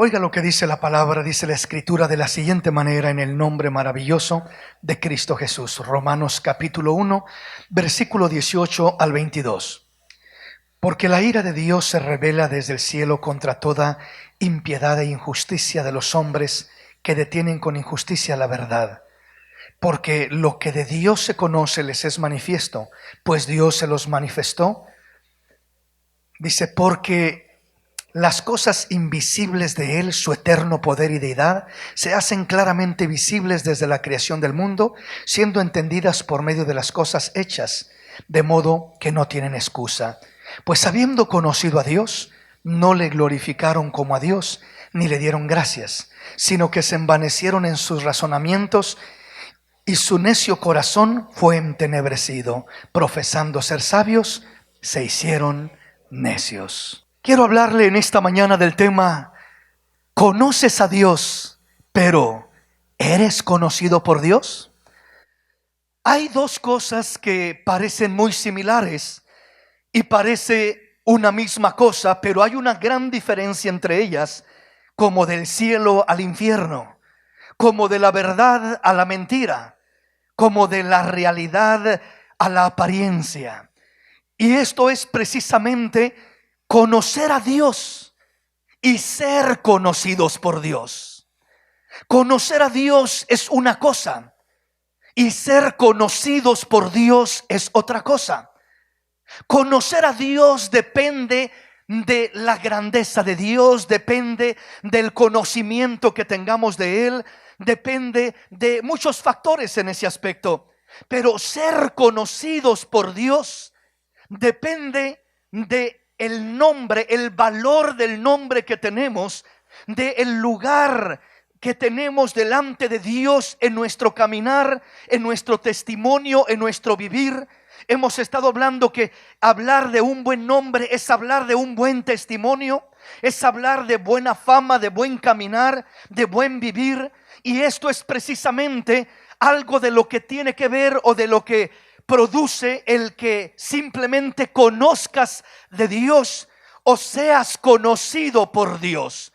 Oiga lo que dice la palabra, dice la escritura de la siguiente manera en el nombre maravilloso de Cristo Jesús. Romanos capítulo 1, versículo 18 al 22. Porque la ira de Dios se revela desde el cielo contra toda impiedad e injusticia de los hombres que detienen con injusticia la verdad. Porque lo que de Dios se conoce les es manifiesto, pues Dios se los manifestó. Dice, porque las cosas invisibles de Él, su eterno poder y deidad, se hacen claramente visibles desde la creación del mundo, siendo entendidas por medio de las cosas hechas, de modo que no tienen excusa. Pues habiendo conocido a Dios, no le glorificaron como a Dios, ni le dieron gracias, sino que se envanecieron en sus razonamientos, y su necio corazón fue entenebrecido. Profesando ser sabios, se hicieron necios. Quiero hablarle en esta mañana del tema: ¿conoces a Dios, pero eres conocido por Dios? Hay dos cosas que parecen muy similares y parece una misma cosa, pero hay una gran diferencia entre ellas, como del cielo al infierno, como de la verdad a la mentira, como de la realidad a la apariencia. Y esto es precisamente conocer a Dios y ser conocidos por Dios. Conocer a Dios es una cosa y ser conocidos por Dios es otra cosa. Conocer a Dios depende de la grandeza de Dios, depende del conocimiento que tengamos de Él, depende de muchos factores en ese aspecto. Pero ser conocidos por Dios depende de el nombre, el valor del nombre que tenemos, del lugar que tenemos delante de Dios en nuestro caminar, en nuestro testimonio, en nuestro vivir. Hemos estado hablando que hablar de un buen nombre es hablar de un buen testimonio, es hablar de buena fama, de buen caminar, de buen vivir. Y esto es precisamente algo de lo que tiene que ver o de lo que produce el que simplemente conozcas de Dios o seas conocido por Dios.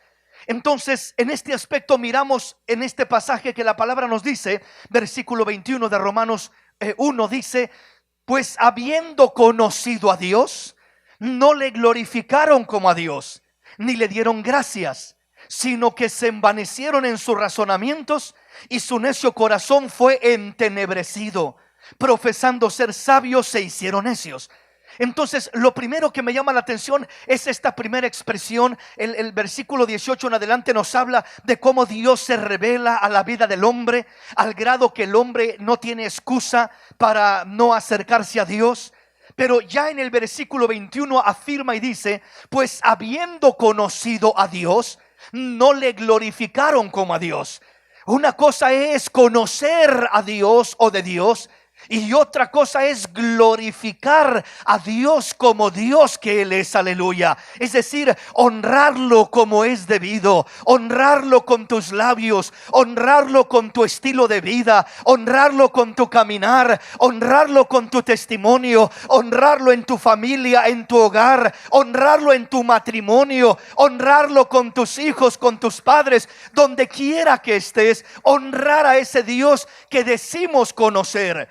Entonces, en este aspecto miramos en este pasaje que la palabra nos dice, versículo 21 de Romanos 1 dice: pues habiendo conocido a Dios, no le glorificaron como a Dios, ni le dieron gracias, sino que se envanecieron en sus razonamientos, y su necio corazón fue entenebrecido. Profesando ser sabios, se hicieron necios. Entonces, lo primero que me llama la atención es esta primera expresión. El versículo 18 en adelante nos habla de cómo Dios se revela a la vida del hombre, al grado que el hombre no tiene excusa para no acercarse a Dios. Pero ya en el versículo 21 afirma y dice: pues habiendo conocido a Dios, no le glorificaron como a Dios. Una cosa es conocer a Dios o de Dios, y otra cosa es glorificar a Dios como Dios que Él es, aleluya. Es decir, honrarlo como es debido, honrarlo con tus labios, honrarlo con tu estilo de vida, honrarlo con tu caminar, honrarlo con tu testimonio, honrarlo en tu familia, en tu hogar, honrarlo en tu matrimonio, honrarlo con tus hijos, con tus padres, donde quiera que estés, honrar a ese Dios que decimos conocer.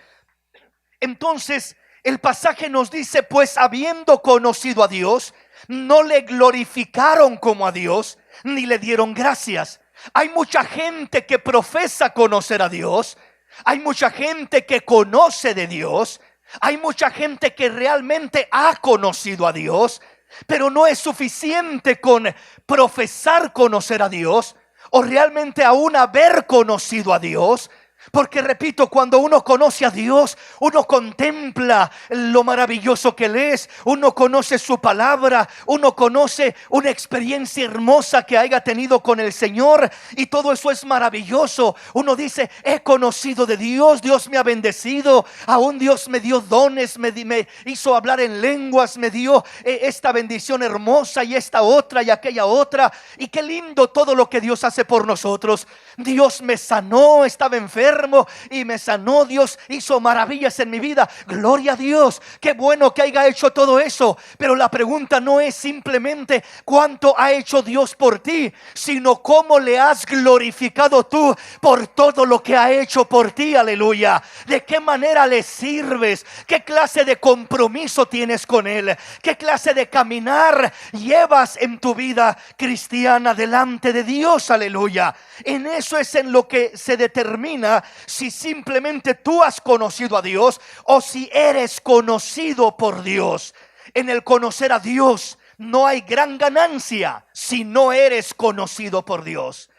Entonces el pasaje nos dice: pues habiendo conocido a Dios, no le glorificaron como a Dios, ni le dieron gracias. Hay mucha gente que profesa conocer a Dios, hay mucha gente que conoce de Dios, hay mucha gente que realmente ha conocido a Dios, pero no es suficiente con profesar conocer a Dios o realmente aún haber conocido a Dios. Porque repito, cuando uno conoce a Dios, uno contempla lo maravilloso que Él es, uno conoce su palabra, uno conoce una experiencia hermosa que haya tenido con el Señor, y todo eso es maravilloso. Uno dice: he conocido de Dios, Dios me ha bendecido, aún Dios me dio dones, me hizo hablar en lenguas, me dio esta bendición hermosa y esta otra y aquella otra, y qué lindo todo lo que Dios hace por nosotros. Dios me sanó, estaba enfermo, enfermo y me sanó. Dios hizo maravillas en mi vida. Gloria a Dios. Qué bueno que haya hecho todo eso. Pero la pregunta no es simplemente cuánto ha hecho Dios por ti, sino cómo le has glorificado tú por todo lo que ha hecho por ti. Aleluya. De qué manera le sirves, qué clase de compromiso tienes con Él, qué clase de caminar llevas en tu vida cristiana delante de Dios. Aleluya. En eso es en lo que se determina si simplemente tú has conocido a Dios o si eres conocido por Dios. En el conocer a Dios no hay gran ganancia si no eres conocido por Dios.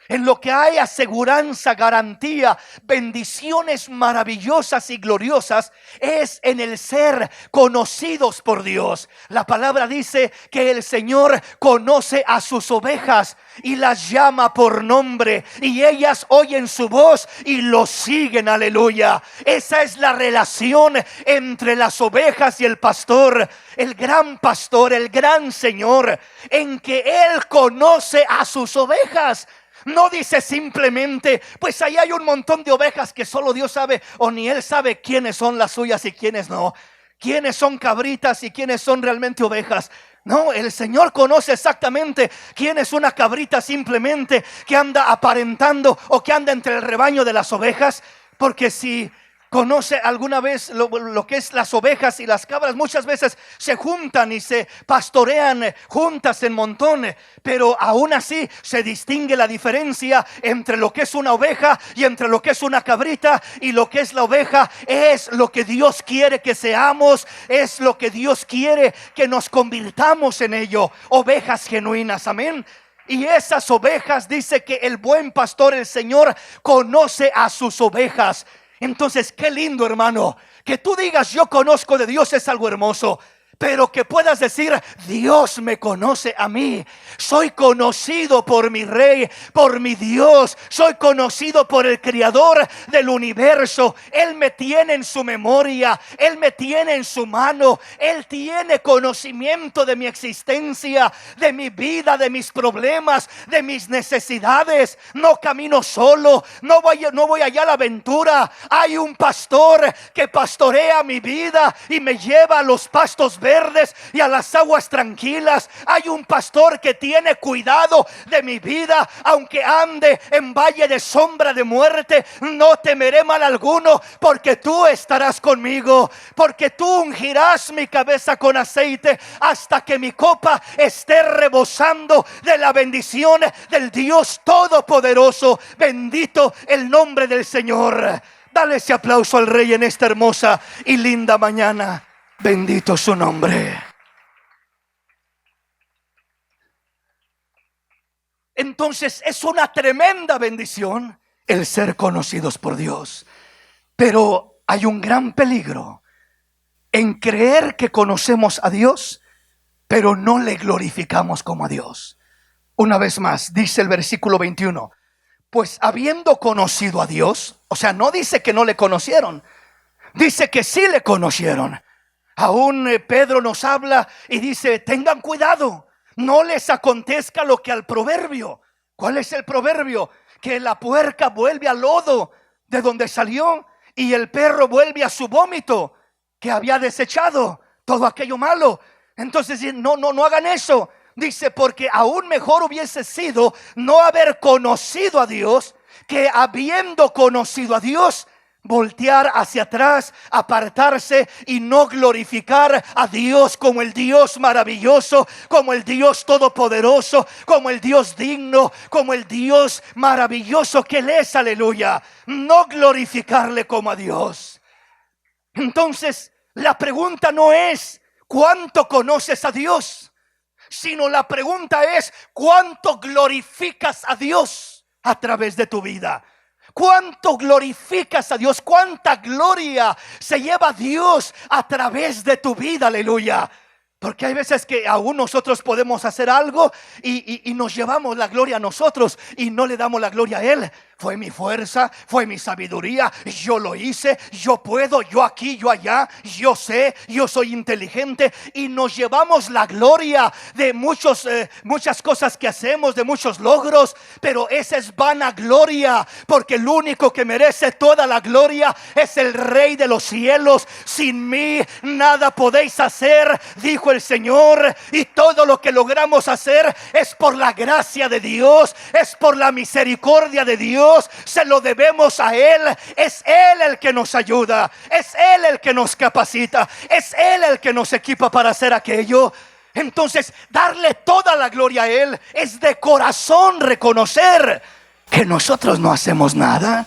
En lo que hay aseguranza, garantía, bendiciones maravillosas y gloriosas es en el ser conocidos por Dios. La palabra dice que el Señor conoce a sus ovejas y las llama por nombre, y ellas oyen su voz y lo siguen. Aleluya. Esa es la relación entre las ovejas y el pastor, el gran pastor, el gran Señor, en que Él conoce a sus ovejas. No dice simplemente, pues ahí hay un montón de ovejas que solo Dios sabe, o ni Él sabe quiénes son las suyas y quiénes no, quiénes son cabritas y quiénes son realmente ovejas. No, el Señor conoce exactamente quién es una cabrita simplemente que anda aparentando o que anda entre el rebaño de las ovejas. Porque si conoce alguna vez lo que es las ovejas y las cabras, muchas veces se juntan y se pastorean juntas en montón, pero aún así se distingue la diferencia entre lo que es una oveja y entre lo que es una cabrita. Y lo que es la oveja es lo que Dios quiere que seamos, es lo que Dios quiere que nos convirtamos en ello, ovejas genuinas. Amén. Y esas ovejas, dice que el buen pastor, el Señor, conoce a sus ovejas. Entonces, qué lindo, hermano, que tú digas yo conozco de Dios, es algo hermoso. Pero que puedas decir, Dios me conoce a mí. Soy conocido por mi Rey, por mi Dios. Soy conocido por el Creador del universo. Él me tiene en su memoria. Él me tiene en su mano. Él tiene conocimiento de mi existencia, de mi vida, de mis problemas, de mis necesidades. No camino solo. No voy allá a la aventura. Hay un pastor que pastorea mi vida y me lleva a los pastos verdes y a las aguas tranquilas. Hay un pastor que tiene cuidado de mi vida. Aunque ande en valle de sombra de muerte, no temeré mal alguno, porque tú estarás conmigo. Porque tú ungirás mi cabeza con aceite, hasta que mi copa esté rebosando de la bendición del Dios Todopoderoso. Bendito el nombre del Señor. Dale ese aplauso al Rey en esta hermosa y linda mañana. Bendito su nombre. Entonces es una tremenda bendición el ser conocidos por Dios. Pero hay un gran peligro en creer que conocemos a Dios, pero no le glorificamos como a Dios. Una vez más, dice el versículo 21. Pues habiendo conocido a Dios, o sea, no dice que no le conocieron, dice que sí le conocieron. Aún Pedro nos habla y dice, tengan cuidado, no les acontezca lo que al proverbio. ¿Cuál es el proverbio? Que la puerca vuelve al lodo de donde salió, y el perro vuelve a su vómito que había desechado todo aquello malo. Entonces no hagan eso. Dice, porque aún mejor hubiese sido no haber conocido a Dios, que habiendo conocido a Dios, voltear hacia atrás, apartarse y no glorificar a Dios como el Dios maravilloso, como el Dios todopoderoso, como el Dios digno, como el Dios maravilloso que Él es. Aleluya. No glorificarle como a Dios. Entonces la pregunta no es ¿cuánto conoces a Dios?, sino la pregunta es ¿cuánto glorificas a Dios a través de tu vida? ¿Cuánto glorificas a Dios? ¿Cuánta gloria se lleva Dios a través de tu vida? Aleluya. Porque hay veces que aún nosotros podemos hacer algo y nos llevamos la gloria a nosotros y no le damos la gloria a Él. fue mi fuerza, fue mi sabiduría, yo lo hice, yo puedo, yo aquí, yo allá, yo sé, yo soy inteligente, y nos llevamos la gloria de muchas cosas que hacemos, de muchos logros, pero esa es vanagloria, porque el único que merece toda la gloria es el Rey de los cielos. Sin mí nada podéis hacer, dijo el Señor, y todo lo que logramos hacer es por la gracia de Dios, es por la misericordia de Dios, se lo debemos a Él. Es Él el que nos ayuda, es Él el que nos capacita, es Él el que nos equipa para hacer aquello. Entonces, darle toda la gloria a Él es de corazón reconocer que nosotros no hacemos nada,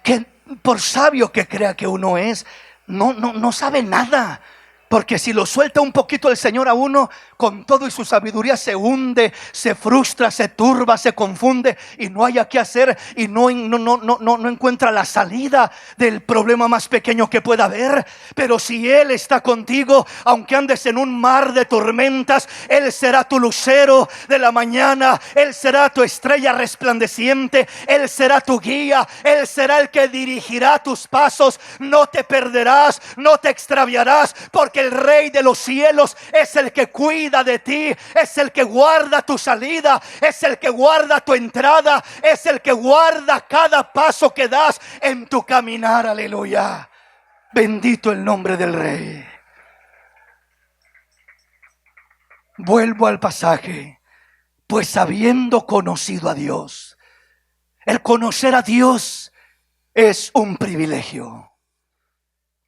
que por sabio que crea que uno es, no sabe nada. Porque si lo suelta un poquito el Señor a uno, con todo y su sabiduría se hunde, se frustra, se turba, se confunde y no haya qué hacer, y no encuentra la salida del problema más pequeño que pueda haber. Pero si Él está contigo, aunque andes en un mar de tormentas, Él será tu lucero de la mañana, Él será tu estrella resplandeciente, Él será tu guía, Él será el que dirigirá tus pasos. No te perderás, no te extraviarás, porque el Rey de los cielos es el que cuida de ti, es el que guarda tu salida, es el que guarda tu entrada, es el que guarda cada paso que das en tu caminar. Aleluya. Bendito el nombre del Rey. Vuelvo al pasaje. Pues habiendo conocido a Dios, el conocer a Dios es un privilegio.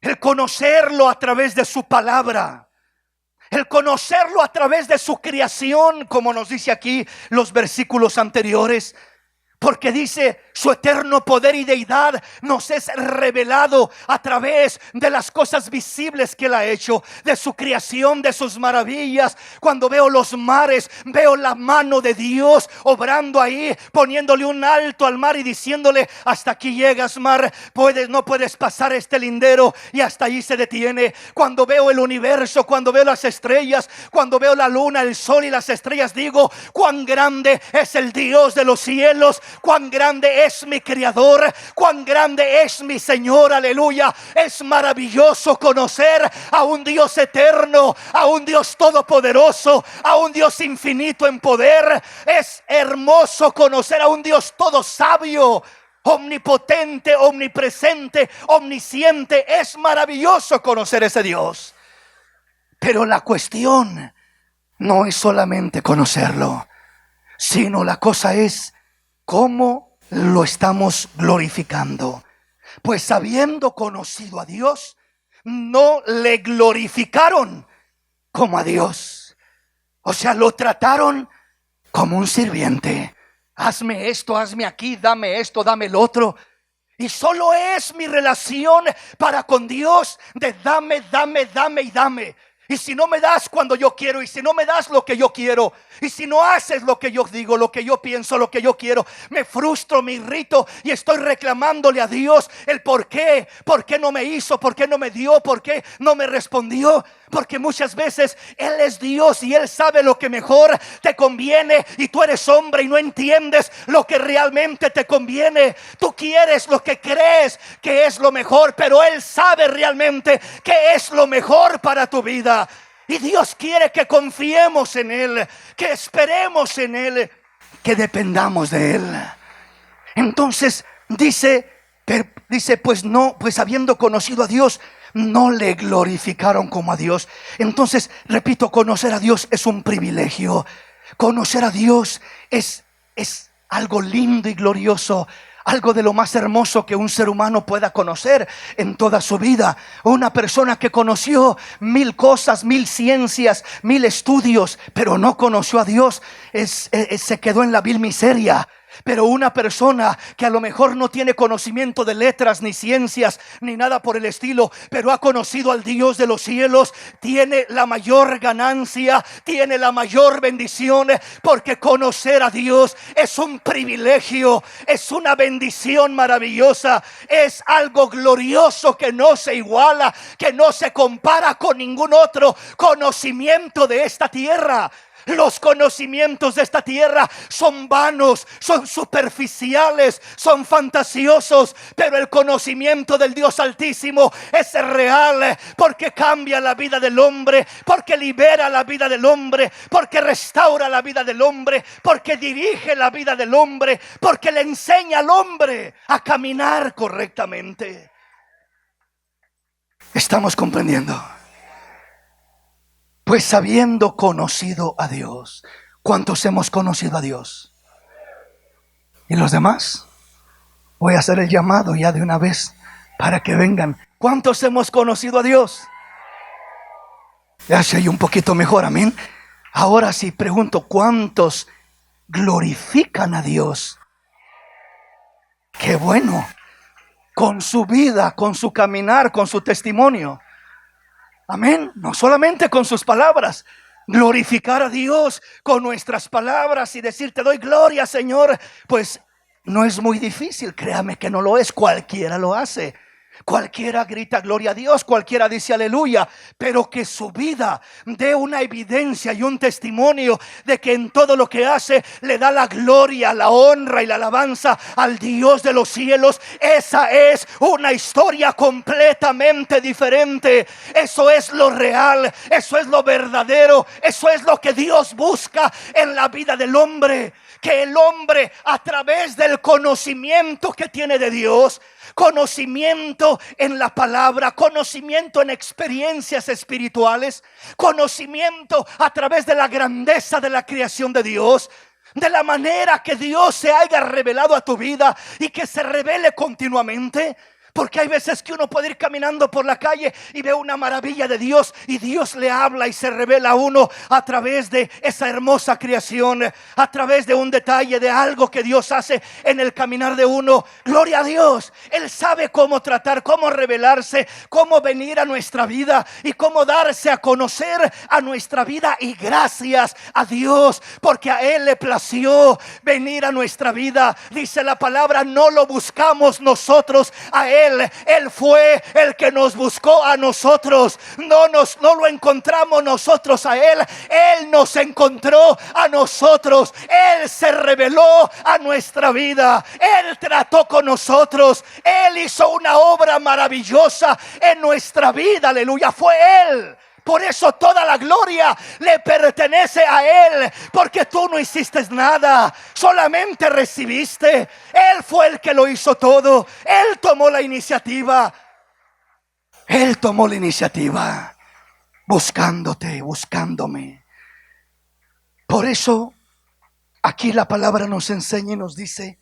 El conocerlo a través de su palabra, el conocerlo a través de su creación, como nos dice aquí los versículos anteriores. Porque dice, su eterno poder y deidad nos es revelado a través de las cosas visibles que Él ha hecho, de su creación, de sus maravillas. Cuando veo los mares, veo la mano de Dios obrando ahí, poniéndole un alto al mar y diciéndole: hasta aquí llegas, mar, no puedes pasar este lindero, y hasta ahí se detiene. Cuando veo el universo, cuando veo las estrellas, cuando veo la luna, el sol y las estrellas, digo: cuán grande es el Dios de los cielos, cuán grande es mi Creador, cuán grande es mi Señor. Aleluya. Es maravilloso conocer a un Dios eterno, a un Dios todopoderoso, a un Dios infinito en poder. Es hermoso conocer a un Dios todo sabio, omnipotente, omnipresente, omnisciente. Es maravilloso conocer ese Dios. Pero la cuestión no es solamente conocerlo, sino la cosa es ¿cómo lo estamos glorificando? Pues habiendo conocido a Dios, no le glorificaron como a Dios. O sea, lo trataron como un sirviente. Hazme esto, hazme aquí, dame esto, dame el otro. Y solo es mi relación para con Dios de dame, dame, dame y dame. Y si no me das cuando yo quiero, y si no me das lo que yo quiero, y si no haces lo que yo digo, lo que yo pienso, lo que yo quiero, me frustro, me irrito y estoy reclamándole a Dios el por qué no me hizo, por qué no me dio, por qué no me respondió. Porque muchas veces Él es Dios y Él sabe lo que mejor te conviene, y tú eres hombre y no entiendes lo que realmente te conviene. Tú quieres lo que crees que es lo mejor, pero Él sabe realmente que es lo mejor para tu vida. Y Dios quiere que confiemos en Él, que esperemos en Él, que dependamos de Él. Entonces dice, pues habiendo conocido a Dios, no le glorificaron como a Dios. Entonces, repito, conocer a Dios es un privilegio. Conocer a Dios es algo lindo y glorioso, algo de lo más hermoso que un ser humano pueda conocer en toda su vida. Una persona que conoció 1000 cosas, 1000 ciencias, 1000 estudios, pero no conoció a Dios, se quedó en la vil miseria. Pero una persona que a lo mejor no tiene conocimiento de letras ni ciencias ni nada por el estilo, pero ha conocido al Dios de los cielos, tiene la mayor ganancia, tiene la mayor bendición, porque conocer a Dios es un privilegio, es una bendición maravillosa, es algo glorioso que no se iguala, que no se compara con ningún otro conocimiento de esta tierra. Los conocimientos de esta tierra son vanos, son superficiales, son fantasiosos, pero el conocimiento del Dios Altísimo es real, porque cambia la vida del hombre, porque libera la vida del hombre, porque restaura la vida del hombre, porque dirige la vida del hombre, porque le enseña al hombre a caminar correctamente. ¿Estamos comprendiendo? Pues habiendo conocido a Dios. ¿Cuántos hemos conocido a Dios? ¿Y los demás? Voy a hacer el llamado ya de una vez para que vengan. ¿Cuántos hemos conocido a Dios? Ya se oye un poquito mejor, amén. Ahora sí pregunto, ¿cuántos glorifican a Dios? Qué bueno. Con su vida, con su caminar, con su testimonio. Amén. No solamente con sus palabras. Glorificar a Dios con nuestras palabras y decir: te doy gloria, Señor. Pues no es muy difícil, créame que no lo es. Cualquiera lo hace. Cualquiera grita gloria a Dios, cualquiera dice aleluya, pero que su vida dé una evidencia y un testimonio de que en todo lo que hace le da la gloria, la honra y la alabanza al Dios de los cielos. Esa es una historia completamente diferente. Eso es lo real, eso es lo verdadero, eso es lo que Dios busca en la vida del hombre. Que el hombre, a través del conocimiento que tiene de Dios, conocimiento en la palabra, conocimiento en experiencias espirituales, conocimiento a través de la grandeza de la creación de Dios, de la manera que Dios se haya revelado a tu vida y que se revele continuamente. Porque hay veces que uno puede ir caminando por la calle y ve una maravilla de Dios, y Dios le habla y se revela a uno a través de esa hermosa creación, a través de un detalle, de algo que Dios hace en el caminar de uno. Gloria a Dios. Él sabe cómo tratar, cómo revelarse, cómo venir a nuestra vida y cómo darse a conocer a nuestra vida. Y gracias a Dios, porque a Él le plació venir a nuestra vida. Dice la palabra: no lo buscamos nosotros a Él. Él fue el que nos buscó a nosotros. No lo encontramos nosotros a Él. Él nos encontró a nosotros. Él se reveló a nuestra vida. Él trató con nosotros. Él hizo una obra maravillosa en nuestra vida. Aleluya, fue Él. Por eso toda la gloria le pertenece a Él, porque tú no hiciste nada, solamente recibiste. Él fue el que lo hizo todo. Él tomó la iniciativa. Él tomó la iniciativa, buscándote, buscándome. Por eso aquí la palabra nos enseña y nos dice: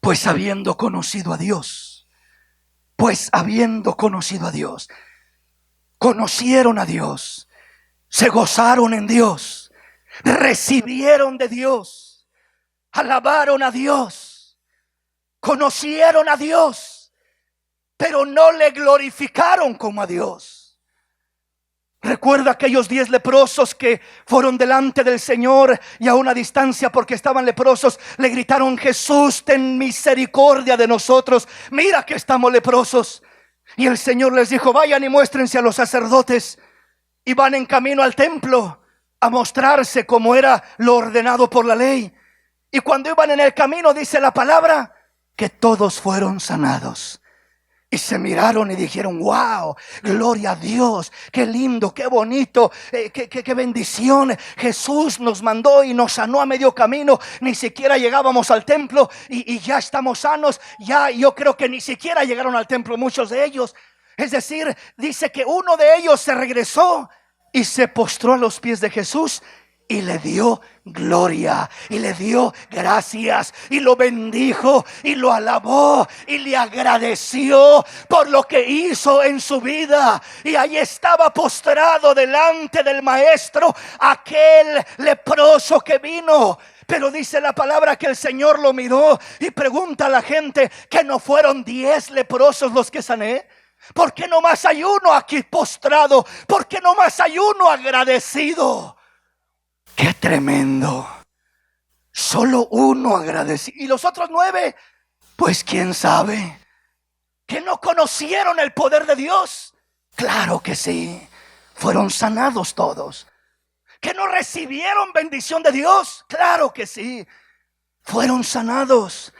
pues habiendo conocido a Dios, pues habiendo conocido a Dios. Conocieron a Dios, se gozaron en Dios, recibieron de Dios, alabaron a Dios, conocieron a Dios, pero no le glorificaron como a Dios. Recuerda aquellos 10 leprosos que fueron delante del Señor, y a una distancia, porque estaban leprosos, le gritaron: Jesús, ten misericordia de nosotros, mira que estamos leprosos. Y el Señor les dijo: vayan y muéstrense a los sacerdotes. Y van en camino al templo a mostrarse como era lo ordenado por la ley. Y cuando iban en el camino, dice la palabra que todos fueron sanados. Y se miraron y dijeron: wow, gloria a Dios, qué lindo, qué bonito, qué bendición. Jesús nos mandó y nos sanó a medio camino. Ni siquiera llegábamos al templo y ya estamos sanos. Ya yo creo que ni siquiera llegaron al templo muchos de ellos. Es decir, dice que uno de ellos se regresó y se postró a los pies de Jesús y le dio gloria y le dio gracias y lo bendijo y lo alabó y le agradeció por lo que hizo en su vida. Y ahí estaba postrado delante del maestro aquel leproso que vino. Pero dice la palabra que el Señor lo miró y pregunta a la gente: ¿que no fueron 10 leprosos los que sané? ¿Por qué no más hay uno aquí postrado? ¿Por qué no más hay uno agradecido? ¡Qué tremendo! Solo uno agradecido. ¿Y los otros 9? Pues quién sabe. ¿Que no conocieron el poder de Dios? Claro que sí. Fueron sanados todos. ¿Que no recibieron bendición de Dios? Claro que sí. Fueron sanados.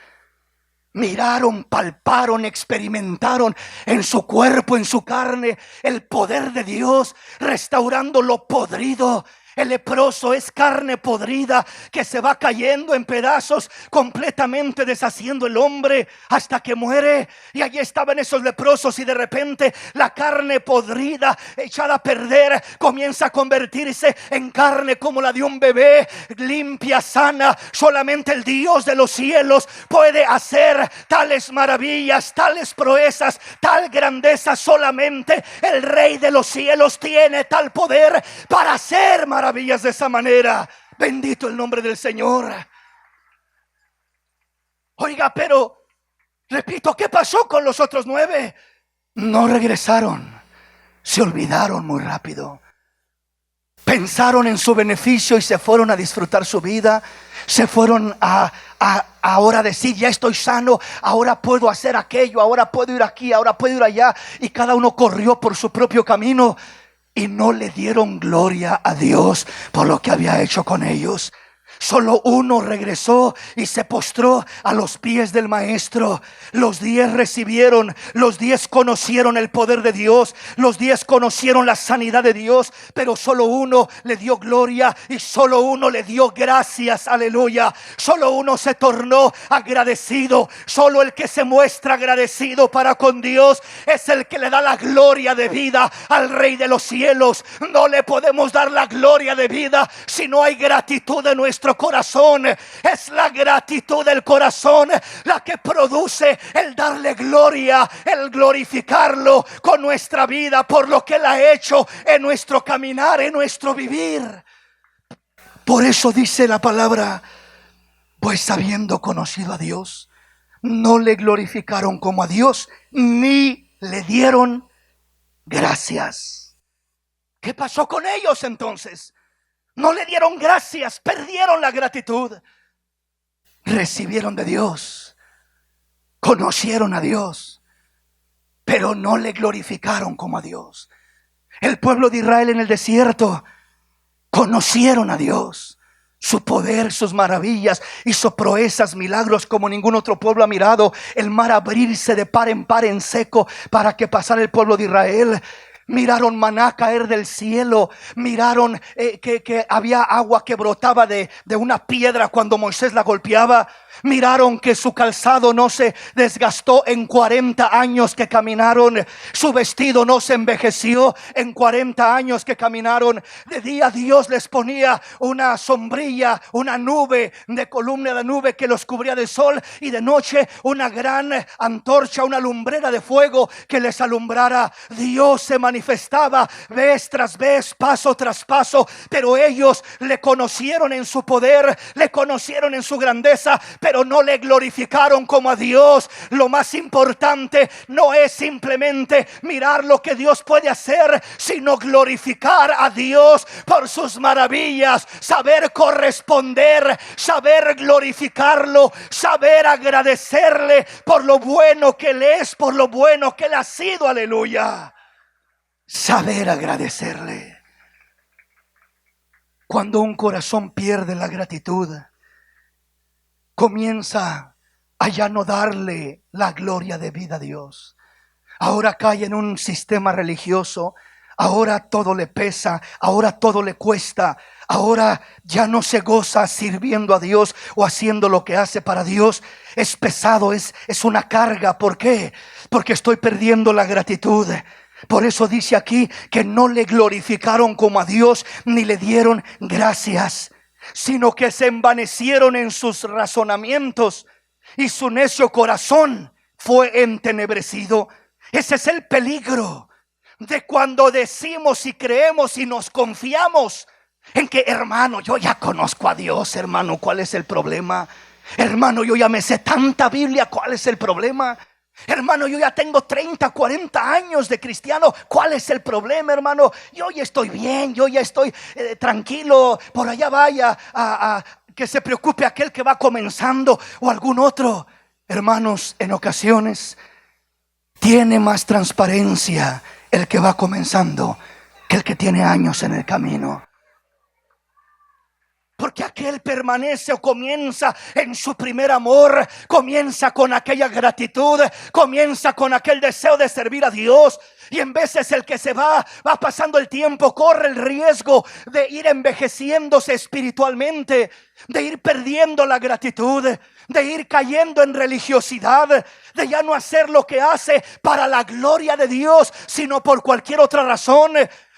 Miraron, palparon, experimentaron en su cuerpo, en su carne, el poder de Dios, restaurando lo podrido. El leproso es carne podrida que se va cayendo en pedazos, completamente deshaciendo el hombre hasta que muere. Y allí estaban esos leprosos, y de repente la carne podrida, echada a perder, comienza a convertirse en carne como la de un bebé, limpia, sana. Solamente el Dios de los cielos puede hacer tales maravillas, tales proezas, tal grandeza. Solamente el Rey de los cielos tiene tal poder para hacer maravillas de esa manera. Bendito el nombre del Señor. Oiga, pero repito, ¿qué pasó con los otros 9? No regresaron. Se olvidaron muy rápido. Pensaron en su beneficio y se fueron a disfrutar su vida. Se fueron a ahora decir: ya estoy sano, ahora puedo hacer aquello, ahora puedo ir aquí, ahora puedo ir allá. Y cada uno corrió por su propio camino y no le dieron gloria a Dios por lo que había hecho con ellos. Solo uno regresó y se postró a los pies del maestro. Los 10 recibieron, los 10 conocieron el poder de Dios, los 10 conocieron la sanidad de Dios, pero solo uno le dio gloria y solo uno le dio gracias. Aleluya. Solo uno se tornó agradecido. Solo el que se muestra agradecido para con Dios es el que le da la gloria de vida al Rey de los cielos. No le podemos dar la gloria de vida si no hay gratitud en nuestro corazón. Es la gratitud del corazón la que produce el darle gloria, el glorificarlo con nuestra vida por lo que Él ha hecho en nuestro caminar, en nuestro vivir. Por eso dice la palabra: pues habiendo conocido a Dios, no le glorificaron como a Dios, ni le dieron gracias. ¿Qué pasó con ellos entonces? No le dieron gracias, perdieron la gratitud. Recibieron de Dios, conocieron a Dios, pero no le glorificaron como a Dios. El pueblo de Israel en el desierto conocieron a Dios, su poder, sus maravillas, hizo proezas, milagros como ningún otro pueblo ha mirado. El mar abrirse de par en seco para que pasara el pueblo de Israel. Miraron maná caer del cielo. Miraron que había agua que brotaba de una piedra cuando Moisés la golpeaba. Miraron que su calzado no se desgastó en 40 años que caminaron. Su vestido no se envejeció en 40 años que caminaron. De día Dios les ponía una sombrilla, una nube de columna de nube que los cubría del sol, y de noche una gran antorcha, una lumbrera de fuego que les alumbrara. Dios se manifestaba vez tras vez, paso tras paso, pero ellos le conocieron en su poder, le conocieron en su grandeza, pero no le glorificaron como a Dios. Lo más importante no es simplemente mirar lo que Dios puede hacer, sino glorificar a Dios por sus maravillas, saber corresponder, saber glorificarlo, saber agradecerle por lo bueno que Él es, por lo bueno que Él ha sido. Aleluya. Saber agradecerle. Cuando un corazón pierde la gratitud, comienza a ya no darle la gloria de vida a Dios. Ahora cae en un sistema religioso. Ahora todo le pesa, ahora todo le cuesta. Ahora ya no se goza sirviendo a Dios o haciendo lo que hace para Dios. Es pesado, es una carga. ¿Por qué? Porque estoy perdiendo la gratitud. Por eso dice aquí que no le glorificaron como a Dios, ni le dieron gracias, sino que se envanecieron en sus razonamientos y su necio corazón fue entenebrecido. Ese es el peligro de cuando decimos y creemos y nos confiamos en que, hermano, yo ya conozco a Dios. Hermano, ¿cuál es el problema? Hermano, yo ya me sé tanta Biblia. ¿Cuál es el problema? Hermano, yo ya tengo 30, 40 años de cristiano. ¿Cuál es el problema, hermano? Yo ya estoy bien, yo ya estoy tranquilo. Por allá vaya a que se preocupe aquel que va comenzando o algún otro. Hermanos, en ocasiones tiene más transparencia el que va comenzando que el que tiene años en el camino. Porque aquel permanece o comienza en su primer amor, comienza con aquella gratitud, comienza con aquel deseo de servir a Dios. Y en veces el que se va pasando el tiempo, corre el riesgo de ir envejeciéndose espiritualmente, de ir perdiendo la gratitud, de ir cayendo en religiosidad, de ya no hacer lo que hace para la gloria de Dios, sino por cualquier otra razón.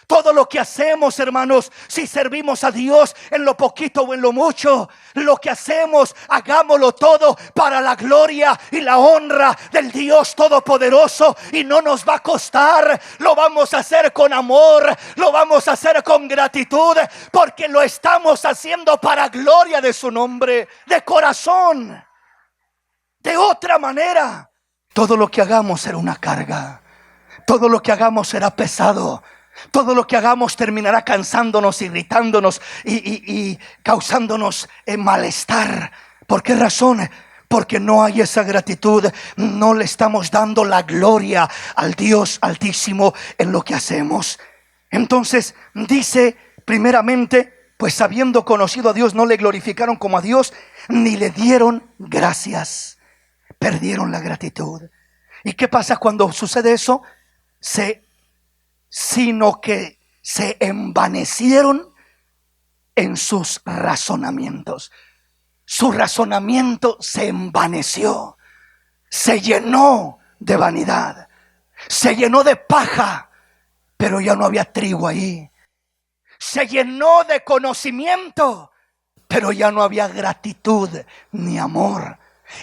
Todo lo que hacemos, hermanos, si servimos a Dios en lo poquito o en lo mucho, lo que hacemos, hagámoslo todo para la gloria y la honra del Dios Todopoderoso. Y no nos va a costar, lo vamos a hacer con amor, lo vamos a hacer con gratitud, porque lo estamos haciendo para gloria de su nombre, de corazón. De otra manera, todo lo que hagamos será una carga, todo lo que hagamos será pesado. Todo lo que hagamos terminará cansándonos, irritándonos y causándonos malestar. ¿Por qué razón? Porque no hay esa gratitud. No le estamos dando la gloria al Dios Altísimo en lo que hacemos. Entonces dice primeramente, pues habiendo conocido a Dios, no le glorificaron como a Dios, ni le dieron gracias. Perdieron la gratitud. ¿Y qué pasa cuando sucede eso? Sino que se envanecieron en sus razonamientos. Su razonamiento se envaneció, se llenó de vanidad, se llenó de paja, pero ya no había trigo ahí. Se llenó de conocimiento, pero ya no había gratitud ni amor.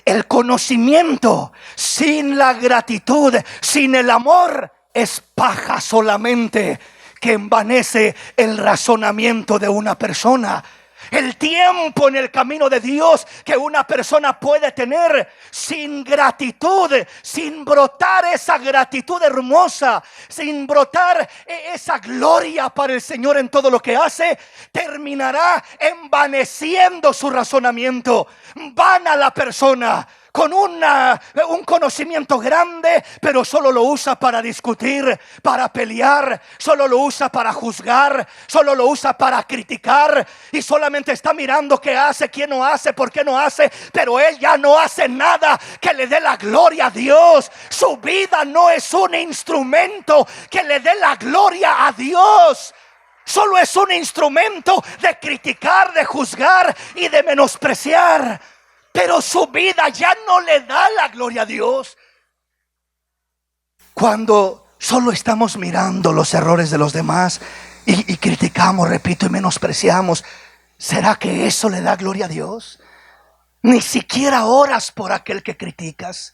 El conocimiento sin la gratitud, sin el amor, es paja solamente que envanece el razonamiento de una persona. El tiempo en el camino de Dios que una persona puede tener sin gratitud, sin brotar esa gratitud hermosa, sin brotar esa gloria para el Señor en todo lo que hace, terminará envaneciendo su razonamiento. Vana la persona, con un conocimiento grande, pero solo lo usa para discutir, para pelear, solo lo usa para juzgar, solo lo usa para criticar, y solamente está mirando qué hace, quién no hace, por qué no hace, pero él ya no hace nada que le dé la gloria a Dios. Su vida no es un instrumento que le dé la gloria a Dios. Solo es un instrumento de criticar, de juzgar y de menospreciar. Pero su vida ya no le da la gloria a Dios. Cuando solo estamos mirando los errores de los demás y criticamos, repito, y menospreciamos, ¿será que eso le da gloria a Dios? Ni siquiera oras por aquel que criticas.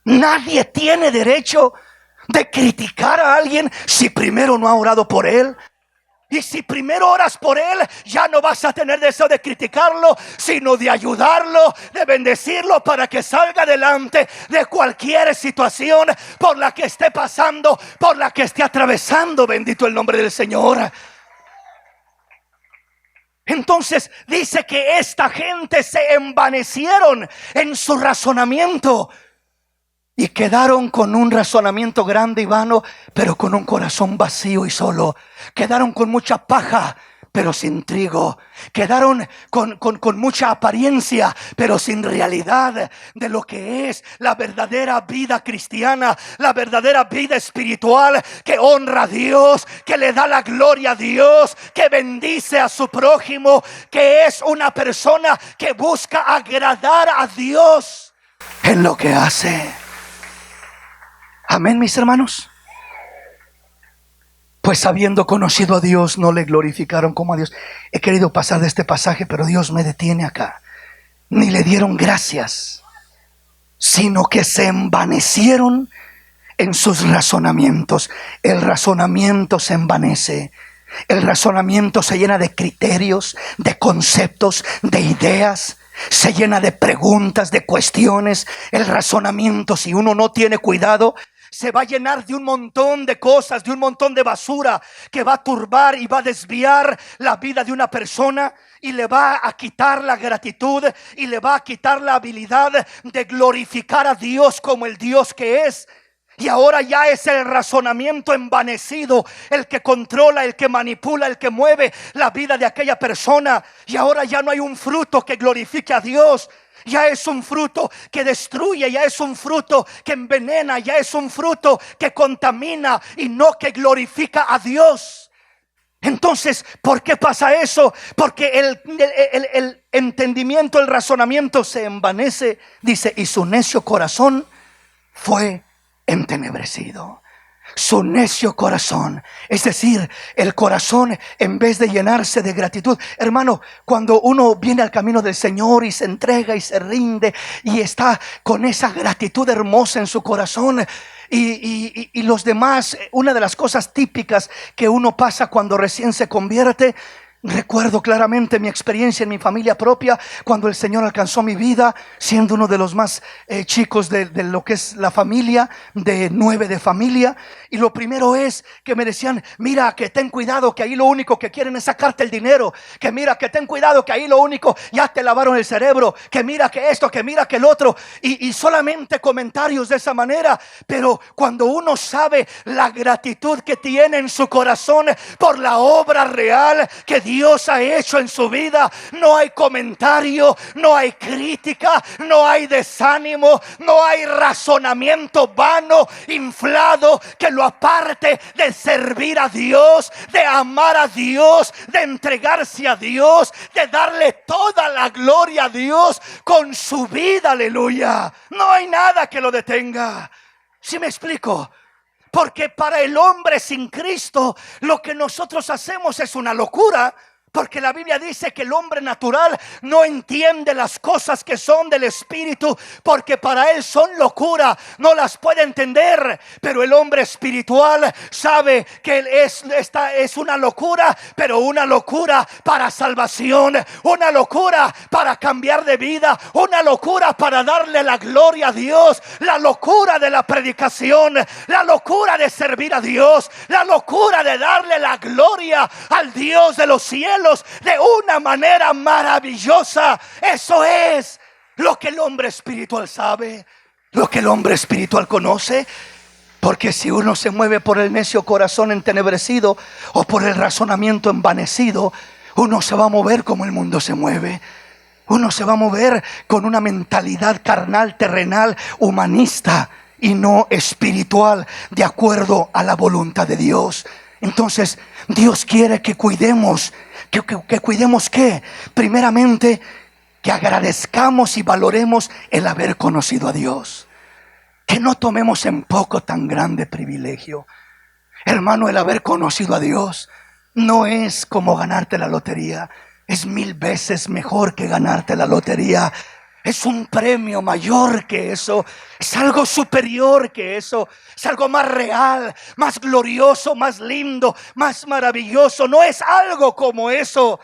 Nadie tiene derecho de criticar a alguien si primero no ha orado por él. Y si primero oras por él, ya no vas a tener deseo de criticarlo, sino de ayudarlo, de bendecirlo para que salga adelante de cualquier situación por la que esté pasando, por la que esté atravesando. Bendito el nombre del Señor. Entonces dice que esta gente se envanecieron en su razonamiento y quedaron con un razonamiento grande y vano, pero con un corazón vacío y solo. Quedaron con mucha paja, pero sin trigo. Quedaron con mucha apariencia, pero sin realidad de lo que es la verdadera vida cristiana, la verdadera vida espiritual, que honra a Dios, que le da la gloria a Dios, que bendice a su prójimo, que es una persona que busca agradar a Dios en lo que hace. Amén, mis hermanos. Pues habiendo conocido a Dios, no le glorificaron como a Dios. He querido pasar de este pasaje, pero Dios me detiene acá. Ni le dieron gracias, sino que se envanecieron en sus razonamientos. El razonamiento se envanece. El razonamiento se llena de criterios, de conceptos, de ideas. Se llena de preguntas, de cuestiones. El razonamiento, si uno no tiene cuidado, se va a llenar de un montón de cosas, de un montón de basura que va a turbar y va a desviar la vida de una persona, y le va a quitar la gratitud y le va a quitar la habilidad de glorificar a Dios como el Dios que es. Y ahora ya es el razonamiento envanecido el que controla, el que manipula, el que mueve la vida de aquella persona. Y ahora ya no hay un fruto que glorifique a Dios. Ya es un fruto que destruye, ya es un fruto que envenena, ya es un fruto que contamina y no que glorifica a Dios. Entonces, ¿por qué pasa eso? Porque el entendimiento, el razonamiento se envanece. Dice, y su necio corazón fue entenebrecido. Su necio corazón, es decir, el corazón, en vez de llenarse de gratitud. Hermano, cuando uno viene al camino del Señor y se entrega y se rinde y está con esa gratitud hermosa en su corazón, y los demás, una de las cosas típicas que uno pasa cuando recién se convierte. Recuerdo claramente mi experiencia en mi familia propia, cuando el Señor alcanzó mi vida, siendo uno de los más chicos de lo que es la familia, de 9 de familia. Y lo primero es que me decían, mira que ten cuidado, que ahí lo único que quieren es sacarte el dinero. Que mira que ten cuidado, que ahí lo único, ya te lavaron el cerebro. Que mira que esto, que mira que el otro. Y solamente comentarios de esa manera. Pero cuando uno sabe la gratitud que tiene en su corazón por la obra real que Dios ha hecho en su vida, no hay comentario, no hay crítica, no hay desánimo, no hay razonamiento vano, inflado, que lo aparte de servir a Dios, de amar a Dios, de entregarse a Dios, de darle toda la gloria a Dios con su vida. Aleluya. No hay nada que lo detenga. ¿Sí me explico? Porque para el hombre sin Cristo lo que nosotros hacemos es una locura. Porque la Biblia dice que el hombre natural no entiende las cosas que son del Espíritu, porque para él son locura, no las puede entender. Pero el hombre espiritual sabe que esta es una locura, pero una locura para salvación, una locura para cambiar de vida, una locura para darle la gloria a Dios, la locura de la predicación, la locura de servir a Dios, la locura de darle la gloria al Dios de los cielos de una manera maravillosa. Eso es lo que el hombre espiritual sabe, lo que el hombre espiritual conoce. Porque si uno se mueve por el necio corazón entenebrecido o por el razonamiento envanecido, uno se va a mover como el mundo se mueve. Uno se va a mover con una mentalidad carnal, terrenal, humanista y no espiritual, de acuerdo a la voluntad de Dios. Entonces Dios quiere que cuidemos que cuidemos ¿qué? Primeramente, que agradezcamos y valoremos el haber conocido a Dios. Que no tomemos en poco tan grande privilegio. Hermano, el haber conocido a Dios no es como ganarte la lotería. Es 1000 veces mejor que ganarte la lotería. Es un premio mayor que eso. Es algo superior que eso. Es algo más real, más glorioso, más lindo, más maravilloso. No es algo como eso.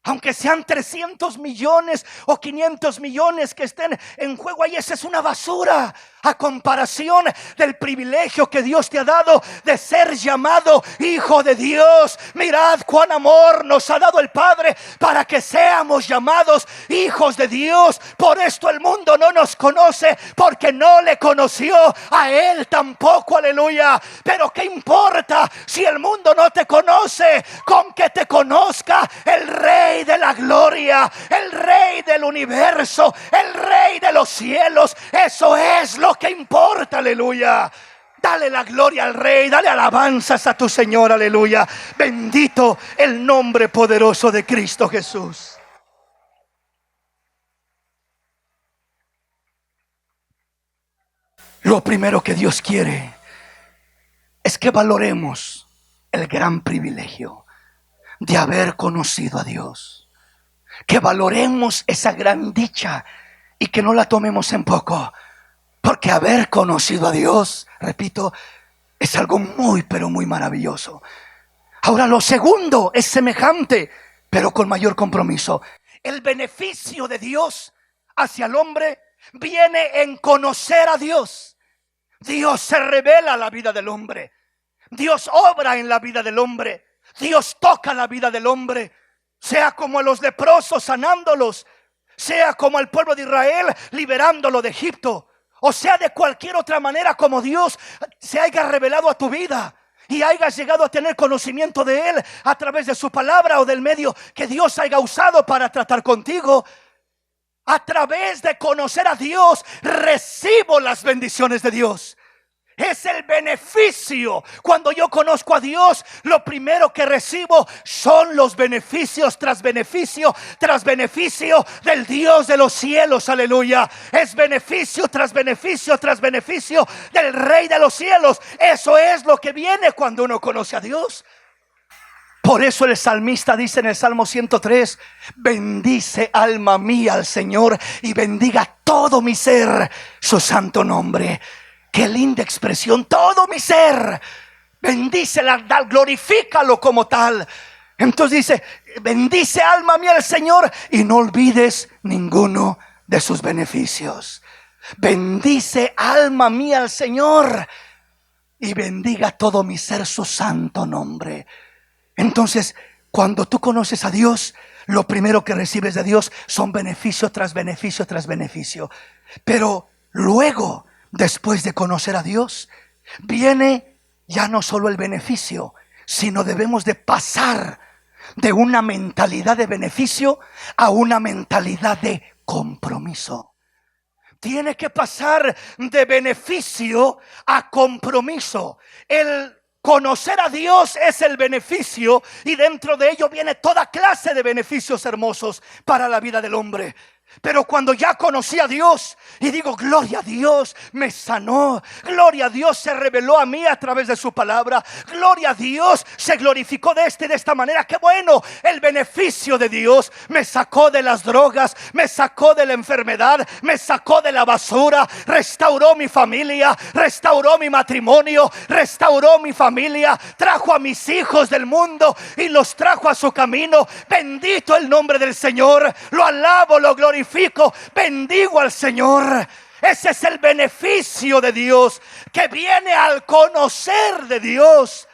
Aunque sean 300 millones o 500 millones que estén en juego ahí, esa es una basura a comparación del privilegio que Dios te ha dado de ser llamado hijo de Dios. Mirad cuán amor nos ha dado el Padre para que seamos llamados hijos de Dios. Por esto el mundo no nos conoce, porque no le conoció a Él tampoco. Aleluya. Pero ¿qué importa si el mundo no te conoce? Con que te conozca el Rey de la gloria, el Rey del universo, el Rey de los cielos. Eso es lo que importa. Aleluya. Dale la gloria al Rey, dale alabanzas a tu Señor. Aleluya. Bendito el nombre poderoso de Cristo Jesús. Lo primero que Dios quiere es que valoremos el gran privilegio de haber conocido a Dios. Que valoremos esa gran dicha y que no la tomemos en poco. Porque haber conocido a Dios, repito, es algo muy, pero muy maravilloso. Ahora, lo segundo es semejante, pero con mayor compromiso. El beneficio de Dios hacia el hombre viene en conocer a Dios. Dios se revela a la vida del hombre. Dios obra en la vida del hombre. Dios toca la vida del hombre. Sea como a los leprosos sanándolos, sea como al pueblo de Israel liberándolo de Egipto, o sea de cualquier otra manera como Dios se haya revelado a tu vida y hayas llegado a tener conocimiento de Él a través de su palabra o del medio que Dios haya usado para tratar contigo, a través de conocer a Dios recibo las bendiciones de Dios. Es el beneficio. Cuando yo conozco a Dios, lo primero que recibo son los beneficios tras beneficio tras beneficio del Dios de los cielos. Aleluya. Es beneficio tras beneficio tras beneficio del Rey de los cielos. Eso es lo que viene cuando uno conoce a Dios. Por eso el salmista dice en el Salmo 103: bendice alma mía al Señor y bendiga todo mi ser su santo nombre. Qué linda expresión, todo mi ser. Bendícela, glorifícalo como tal. Entonces dice: bendice alma mía al Señor y no olvides ninguno de sus beneficios. Bendice alma mía al Señor y bendiga todo mi ser su santo nombre. Entonces, cuando tú conoces a Dios, lo primero que recibes de Dios son beneficio tras beneficio tras beneficio. Pero luego, después de conocer a Dios, viene ya no solo el beneficio, sino debemos de pasar de una mentalidad de beneficio a una mentalidad de compromiso. Tiene que pasar de beneficio a compromiso. El conocer a Dios es el beneficio, y dentro de ello viene toda clase de beneficios hermosos para la vida del hombre. Pero cuando ya conocí a Dios y digo: gloria a Dios, me sanó, gloria a Dios, se reveló a mí a través de su palabra, gloria a Dios, se glorificó de esta manera. Qué bueno, el beneficio de Dios me sacó de las drogas, me sacó de la enfermedad, me sacó de la basura, restauró mi familia, restauró mi matrimonio, restauró mi familia, trajo a mis hijos del mundo y los trajo a su camino. Bendito el nombre del Señor, lo alabo, lo glorifico, bendigo al Señor. Ese es el beneficio de Dios que viene al conocer de Dios.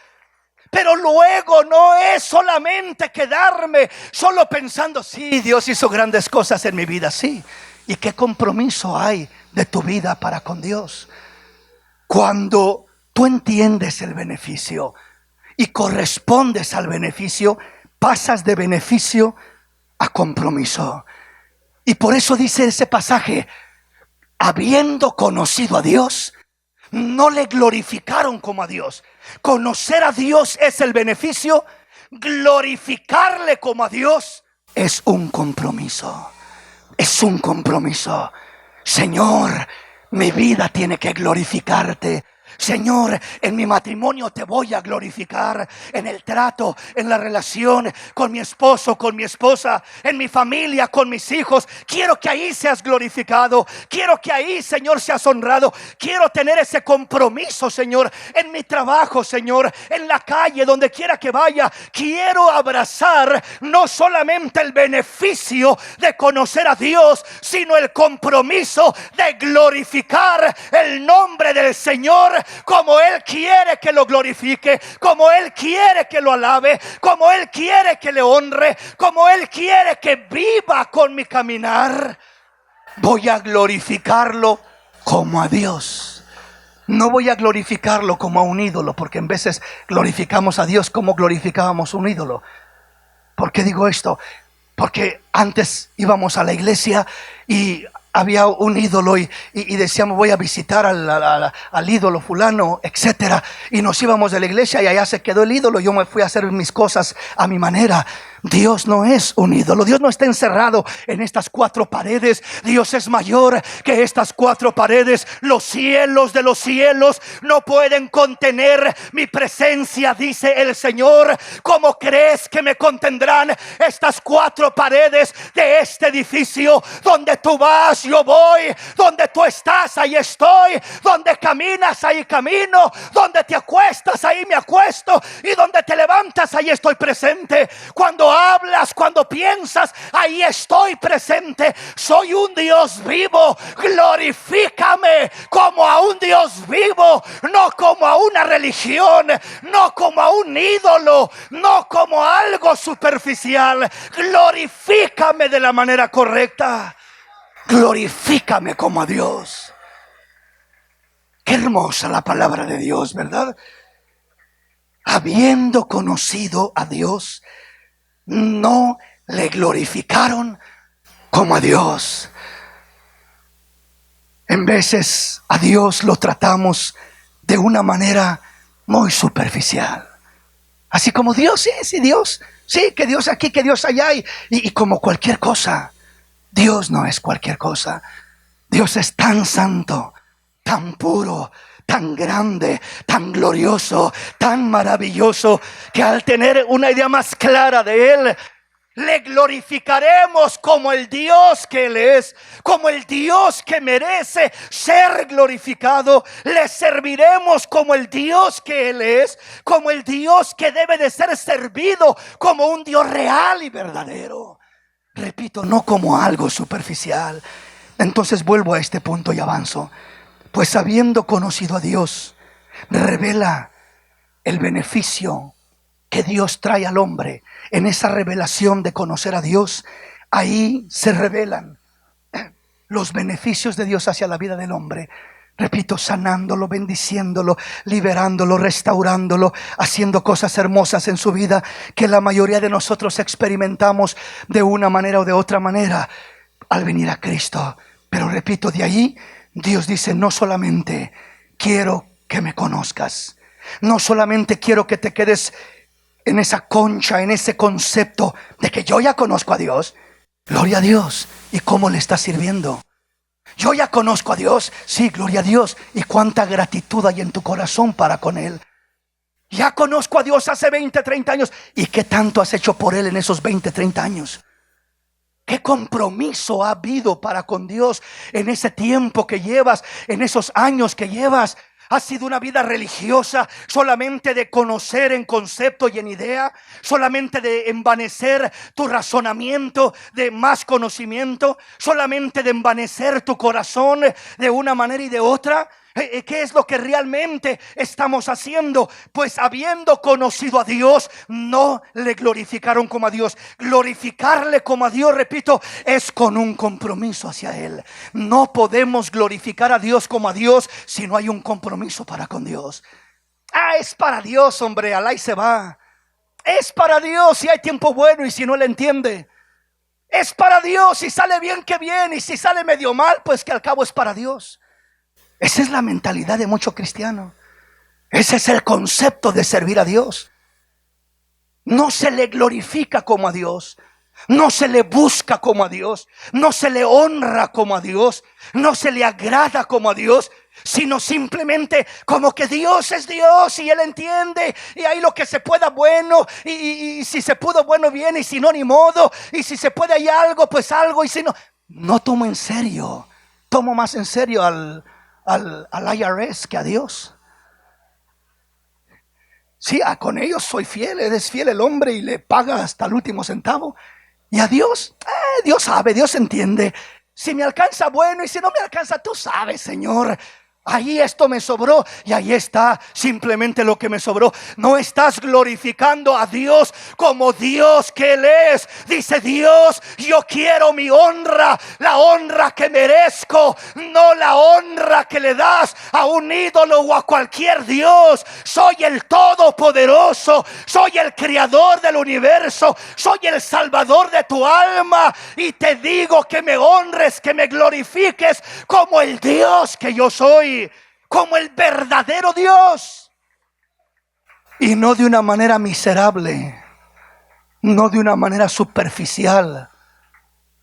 Pero luego no es solamente quedarme solo pensando: sí, Dios hizo grandes cosas en mi vida, sí. ¿Y qué compromiso hay de tu vida para con Dios? Cuando tú entiendes el beneficio y correspondes al beneficio, pasas de beneficio a compromiso. Y por eso dice ese pasaje: habiendo conocido a Dios, no le glorificaron como a Dios. Conocer a Dios es el beneficio. Glorificarle como a Dios es un compromiso. Es un compromiso. Señor, mi vida tiene que glorificarte. Señor, en mi matrimonio te voy a glorificar, en el trato, en la relación con mi esposo, con mi esposa, en mi familia, con mis hijos. Quiero que ahí seas glorificado. Quiero que ahí, Señor, seas honrado. Quiero tener ese compromiso, Señor, en mi trabajo, Señor, en la calle, donde quiera que vaya. Quiero abrazar no solamente el beneficio de conocer a Dios, sino el compromiso de glorificar el nombre del Señor, como Él quiere que lo glorifique, como Él quiere que lo alabe, como Él quiere que le honre, como Él quiere que viva con mi caminar. Voy a glorificarlo como a Dios. No voy a glorificarlo como a un ídolo, porque en veces glorificamos a Dios como glorificábamos un ídolo. ¿Por qué digo esto? Porque antes íbamos a la iglesia y había un ídolo y decíamos: voy a visitar al ídolo fulano, etcétera. Y nos íbamos de la iglesia y allá se quedó el ídolo. Yo me fui a hacer mis cosas a mi manera. Dios no es un ídolo. Dios no está encerrado en estas cuatro paredes. Dios es mayor que estas cuatro paredes. Los cielos de los cielos no pueden contener mi presencia, dice el Señor. ¿Cómo crees que me contendrán estas cuatro paredes de este edificio? Donde tú vas, yo voy. Donde tú estás, ahí estoy. Donde caminas, ahí camino. Donde te acuestas, ahí me acuesto. Y donde te levantas, ahí estoy presente. Cuando hablas, cuando piensas, ahí estoy presente. Soy un Dios vivo. Glorifícame como a un Dios vivo, no como a una religión, no como a un ídolo, no como a algo superficial. Glorifícame de la manera correcta. Glorifícame como a Dios. Qué hermosa la palabra de Dios, ¿verdad? Habiendo conocido a Dios, no le glorificaron como a Dios. En veces a Dios lo tratamos de una manera muy superficial. Así como Dios, sí, Dios, sí, que Dios aquí, que Dios allá, y como cualquier cosa. Dios no es cualquier cosa. Dios es tan santo, tan puro, tan grande, tan glorioso, tan maravilloso, que al tener una idea más clara de Él, le glorificaremos como el Dios que Él es, como el Dios que merece ser glorificado. Le serviremos como el Dios que Él es, como el Dios que debe de ser servido, como un Dios real y verdadero. Repito, no como algo superficial. Entonces vuelvo a este punto y avanzo. Pues habiendo conocido a Dios, revela el beneficio que Dios trae al hombre. En esa revelación de conocer a Dios, ahí se revelan los beneficios de Dios hacia la vida del hombre. Repito, sanándolo, bendiciéndolo, liberándolo, restaurándolo, haciendo cosas hermosas en su vida que la mayoría de nosotros experimentamos de una manera o de otra manera al venir a Cristo. Pero repito, de ahí Dios dice: no solamente quiero que me conozcas, no solamente quiero que te quedes en esa concha, en ese concepto de que yo ya conozco a Dios. Gloria a Dios. ¿Y cómo le está sirviendo? Yo ya conozco a Dios. Sí, gloria a Dios. ¿Y cuánta gratitud hay en tu corazón para con Él? Ya conozco a Dios hace 20, 30 años. ¿Y qué tanto has hecho por Él en esos 20, 30 años? ¿Qué compromiso ha habido para con Dios en ese tiempo que llevas, en esos años que llevas? ¿Ha sido una vida religiosa solamente de conocer en concepto y en idea? ¿Solamente de envanecer tu razonamiento de más conocimiento? ¿Solamente de envanecer tu corazón de una manera y de otra? ¿Qué es lo que realmente estamos haciendo? Pues habiendo conocido a Dios, no le glorificaron como a Dios. Glorificarle como a Dios, repito, es con un compromiso hacia Él. No podemos glorificar a Dios como a Dios si no hay un compromiso para con Dios. Es para Dios, hombre, alá y se va. Es para Dios si hay tiempo bueno y si no le entiende. Es para Dios si sale bien, que bien, y si sale medio mal, pues que al cabo es para Dios. Esa es la mentalidad de muchos cristianos. Ese es el concepto de servir a Dios. No se le glorifica como a Dios, no se le busca como a Dios, no se le honra como a Dios, no se le agrada como a Dios, sino simplemente como que Dios es Dios y Él entiende, y ahí lo que se pueda bueno, y si se pudo bueno bien, y si no ni modo, y si se puede hay algo pues algo, y si no, no tomo en serio. Tomo más en serio al IRS que a Dios. Sí, con ellos soy fiel, es fiel el hombre y le paga hasta el último centavo. Y a Dios, Dios sabe, Dios entiende. Si me alcanza, bueno, y si no me alcanza, tú sabes, Señor. Ahí esto me sobró y ahí está simplemente lo que me sobró. No estás glorificando a Dios como Dios que Él es. Dice Dios: yo quiero mi honra, la honra que merezco, no la honra que le das a un ídolo o a cualquier Dios. Soy el Todopoderoso, soy el Creador del universo, soy el Salvador de tu alma, y te digo que me honres, que me glorifiques como el Dios que yo soy, como el verdadero Dios, y no de una manera miserable, no de una manera superficial,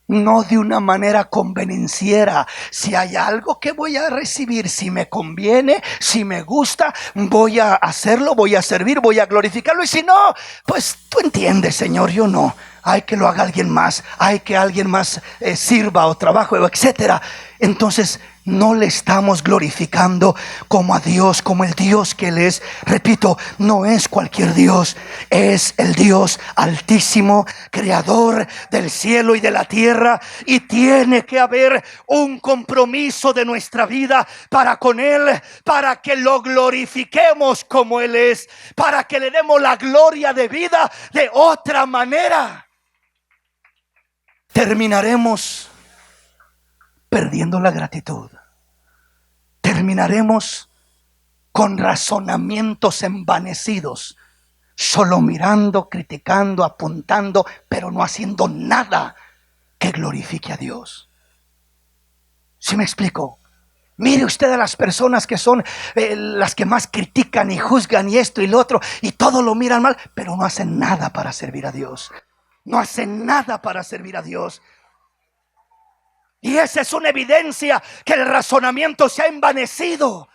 no de una manera convenenciera. Si hay algo que voy a recibir, si me conviene, si me gusta, voy a hacerlo, voy a servir, voy a glorificarlo, y si no, pues tú entiendes, Señor, yo no. Hay que lo haga alguien más, hay que alguien más sirva o trabaje, etcétera. Entonces no le estamos glorificando como a Dios, como el Dios que Él es. Repito, no es cualquier Dios, es el Dios altísimo, creador del cielo y de la tierra. Y tiene que haber un compromiso de nuestra vida para con Él, para que lo glorifiquemos como Él es, para que le demos la gloria de vida. De otra manera terminaremos perdiendo la gratitud. Terminaremos con razonamientos envanecidos, solo mirando, criticando, apuntando, pero no haciendo nada que glorifique a Dios. ¿Sí me explico? Mire usted a las personas que son las que más critican y juzgan y esto y lo otro, y todo lo miran mal, pero no hacen nada para servir a Dios. No hacen nada para servir a Dios. Y esa es una evidencia que el razonamiento se ha envanecido.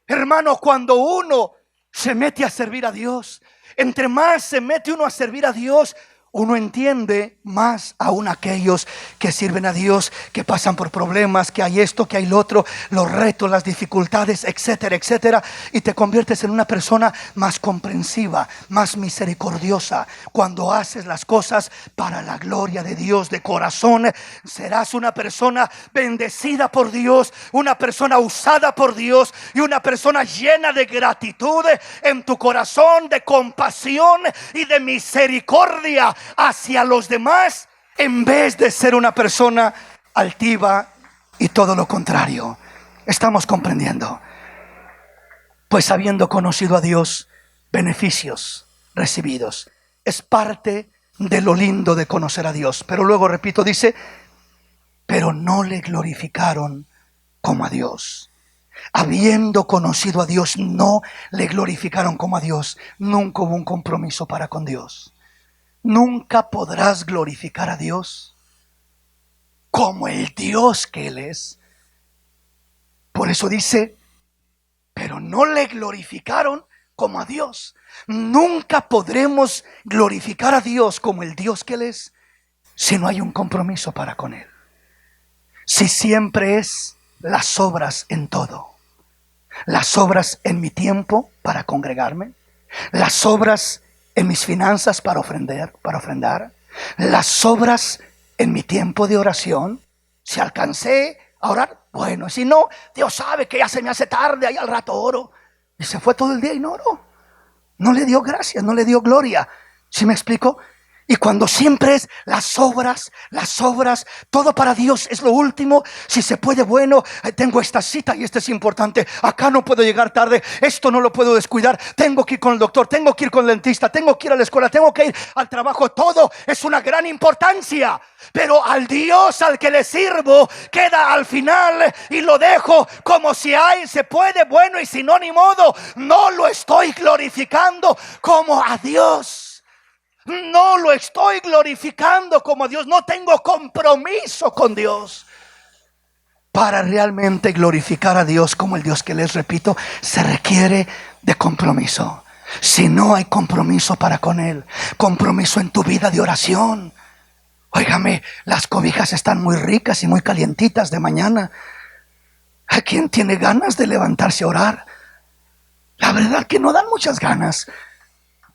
Hermano, cuando uno se mete a servir a Dios, entre más se mete uno a servir a Dios, uno entiende más aún aquellos que sirven a Dios, que pasan por problemas, que hay esto, que hay lo otro, los retos, las dificultades, etcétera, etcétera. Y te conviertes en una persona más comprensiva, más misericordiosa. Cuando haces las cosas para la gloria de Dios de corazón, serás una persona bendecida por Dios, una persona usada por Dios y una persona llena de gratitud en tu corazón, de compasión y de misericordia hacia los demás, en vez de ser una persona altiva y todo lo contrario. Estamos comprendiendo. Pues habiendo conocido a Dios, beneficios recibidos. Es parte de lo lindo de conocer a Dios. Pero luego, repito, dice, pero no le glorificaron como a Dios. Habiendo conocido a Dios, no le glorificaron como a Dios. Nunca hubo un compromiso para con Dios. Nunca podrás glorificar a Dios como el Dios que Él es. Por eso dice, pero no le glorificaron como a Dios. Nunca podremos glorificar a Dios como el Dios que Él es si no hay un compromiso para con Él. Si siempre es las obras en todo. Las obras en mi tiempo para congregarme. Las obras en mis finanzas para ofrendar. Las obras en mi tiempo de oración. Si alcancé a orar, bueno. Si no, Dios sabe que ya se me hace tarde, ahí al rato oro. Y se fue todo el día y no oró. No le dio gracias, no le dio gloria. ¿Sí me explico? Y cuando siempre es las obras, todo para Dios es lo último. Si se puede, bueno, tengo esta cita y esta es importante. Acá no puedo llegar tarde, esto no lo puedo descuidar. Tengo que ir con el doctor, tengo que ir con el dentista, tengo que ir a la escuela, tengo que ir al trabajo. Todo es una gran importancia. Pero al Dios al que le sirvo queda al final y lo dejo como si hay, se puede, bueno, y si no, ni modo. No lo estoy glorificando como a Dios. No lo estoy glorificando como a Dios. No tengo compromiso con Dios. Para realmente glorificar a Dios como el Dios que les repito, se requiere de compromiso. Si no hay compromiso para con Él, compromiso en tu vida de oración. Óigame, las cobijas están muy ricas y muy calientitas de mañana. ¿A quién tiene ganas de levantarse a orar? La verdad que no dan muchas ganas,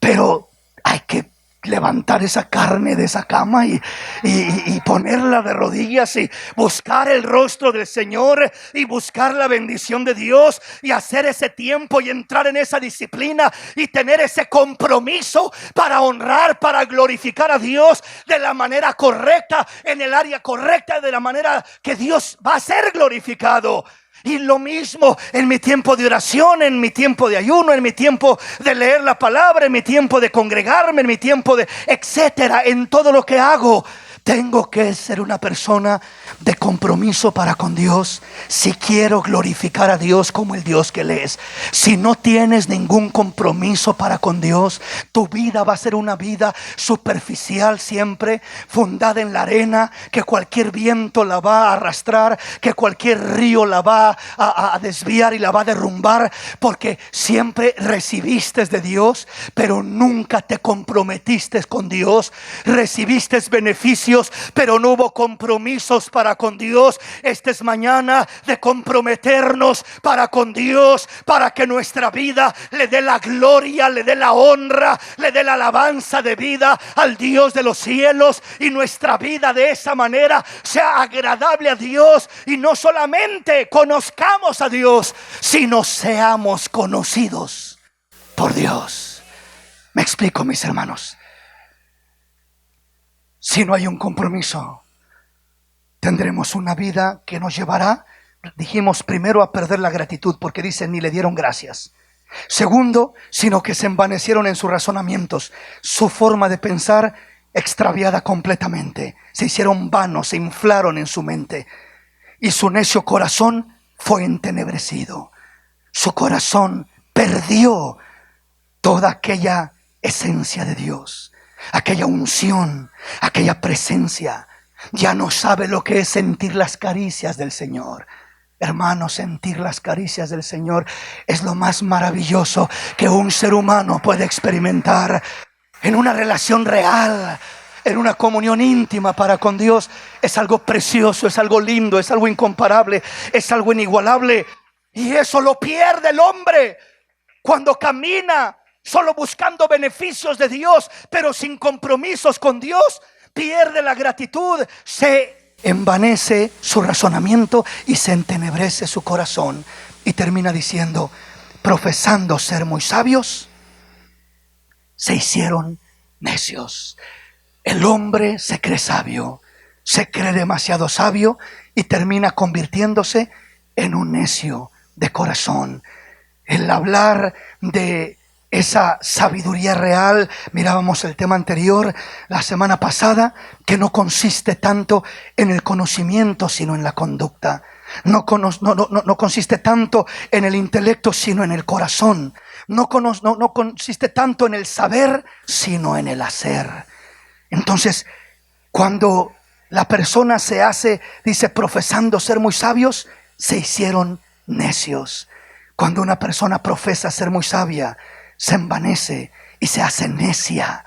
pero hay que levantar esa carne de esa cama y ponerla de rodillas y buscar el rostro del Señor y buscar la bendición de Dios y hacer ese tiempo y entrar en esa disciplina y tener ese compromiso para honrar, para glorificar a Dios de la manera correcta, en el área correcta, de la manera que Dios va a ser glorificado. Y lo mismo en mi tiempo de oración, en mi tiempo de ayuno, en mi tiempo de leer la palabra, en mi tiempo de congregarme, en mi tiempo de etcétera, en todo lo que hago. Tengo que ser una persona de compromiso para con Dios si quiero glorificar a Dios como el Dios que Él es. Si no tienes ningún compromiso para con Dios, tu vida va a ser una vida superficial siempre, fundada en la arena, que cualquier viento la va a arrastrar, que cualquier río la va a desviar y la va a derrumbar, porque siempre recibiste de Dios, pero nunca te comprometiste con Dios. Recibiste beneficios, pero no hubo compromisos para con Dios. Esta es mañana de comprometernos para con Dios, para que nuestra vida le dé la gloria, le dé la honra, le dé la alabanza de vida al Dios de los cielos, y nuestra vida de esa manera sea agradable a Dios, y no solamente conozcamos a Dios, sino seamos conocidos por Dios. Me explico, mis hermanos. Si no hay un compromiso, tendremos una vida que nos llevará dijimos primero a perder la gratitud, porque dice ni le dieron gracias. Segundo, sino que se envanecieron en sus razonamientos, su forma de pensar extraviada completamente. Se hicieron vanos, se inflaron en su mente y su necio corazón fue entenebrecido. Su corazón perdió toda aquella esencia de Dios, aquella unción, aquella presencia. Ya no sabe lo que es sentir las caricias del Señor. Hermanos, sentir las caricias del Señor es lo más maravilloso que un ser humano puede experimentar. En una relación real, en una comunión íntima para con Dios, es algo precioso, es algo lindo, es algo incomparable, es algo inigualable. Y eso lo pierde el hombre cuando camina solo buscando beneficios de Dios, pero sin compromisos con Dios. Pierde la gratitud, se envanece su razonamiento y se entenebrece su corazón. Y termina diciendo, profesando ser muy sabios, se hicieron necios. El hombre se cree sabio, se cree demasiado sabio y termina convirtiéndose en un necio de corazón. El hablar de esa sabiduría real, mirábamos el tema anterior la semana pasada, que no consiste tanto en el conocimiento sino en la conducta. No consiste tanto en el intelecto sino en el corazón. No consiste tanto en el saber sino en el hacer. Entonces, cuando la persona se hace, dice, profesando ser muy sabios, se hicieron necios. Cuando una persona profesa ser muy sabia, se envanece y se hace necia.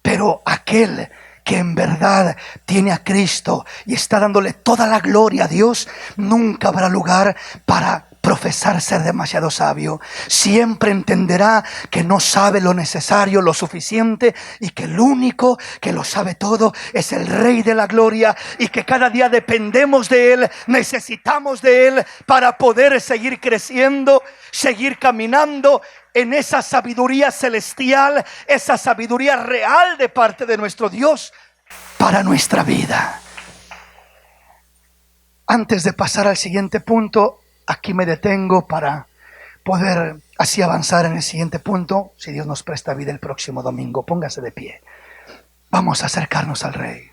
Pero aquel que en verdad tiene a Cristo y está dándole toda la gloria a Dios, nunca habrá lugar para profesar ser demasiado sabio. Siempre entenderá que no sabe lo necesario, lo suficiente, y que el único que lo sabe todo es el Rey de la Gloria, y que cada día dependemos de Él, necesitamos de Él para poder seguir creciendo, seguir caminando en esa sabiduría celestial, esa sabiduría real de parte de nuestro Dios para nuestra vida. Antes de pasar al siguiente punto, aquí me detengo para poder así avanzar en el siguiente punto, si Dios nos presta vida el próximo domingo. Póngase de pie. Vamos a acercarnos al Rey.